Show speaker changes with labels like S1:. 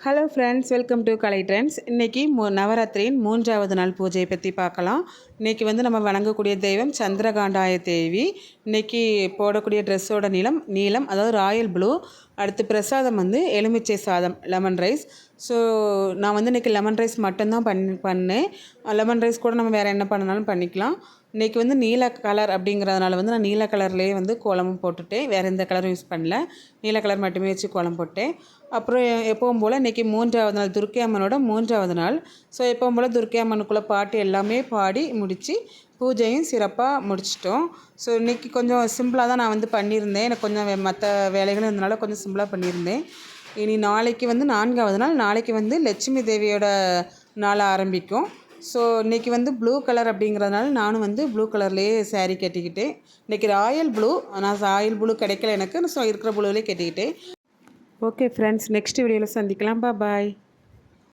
S1: Hello friends, welcome to Kalai trends. இன்றைக்கி நவராத்திரியின் 3வது நாள் பூஜையை பற்றி பார்க்கலாம். இன்றைக்கி நம்ம வணங்கக்கூடிய தெய்வம் சந்திரகாண்டாய தேவி. இன்றைக்கி போடக்கூடிய ட்ரெஸ்ஸோட நீளம் அதாவது ராயல் ப்ளூ. அடுத்து பிரசாதம் எலுமிச்சை சாதம், லெமன் ரைஸ். ஸோ நான் இன்றைக்கி லெமன் ரைஸ் மட்டும்தான் பண்ணேன். லெமன் ரைஸ் கூட நம்ம வேறு என்ன பண்ணனாலும் பண்ணிக்கலாம். இன்றைக்கி நீல கலர் அப்படிங்கிறதுனால நான் நீல கலர்லேயே கோலமும் போட்டுட்டேன். வேறு எந்த கலரும் யூஸ் பண்ணல, நீல கலர் மட்டுமே வச்சு கோலம் போட்டேன். அப்புறம் எப்பவும் போல் இன்றைக்கி 3வது நாள், துர்க்கை அம்மனோட 3வது நாள். ஸோ எப்பவும் போல் துர்க்கை அம்மனுக்குள்ளே பாட்டு எல்லாமே பாடி முடித்து பூஜையும் சிறப்பாக முடிச்சிட்டோம். ஸோ இன்றைக்கி கொஞ்சம் சிம்பிளாக தான் நான் பண்ணியிருந்தேன். எனக்கு கொஞ்சம் மற்ற வேலைகளும் இருந்தனால கொஞ்சம் சிம்பிளாக பண்ணியிருந்தேன். இனி நாளைக்கு 4வது நாள். நாளைக்கு லட்சுமி தேவியோட நாள் ஆரம்பிக்கும். ஸோ இன்றைக்கி ப்ளூ கலர் அப்படிங்கிறதுனால நானும் ப்ளூ கலர்லேயே சாரீ கட்டிக்கிட்டேன். இன்றைக்கி ராயல் ப்ளூ, நான் ராயல் ப்ளூ கிடைக்கல எனக்கு. ஸோ இருக்கிற ப்ளூவிலே கட்டிக்கிட்டேன். ஓகே ஃப்ரெண்ட்ஸ், நெக்ஸ்ட் வீடியோவில் சந்திக்கலாம். பாய்.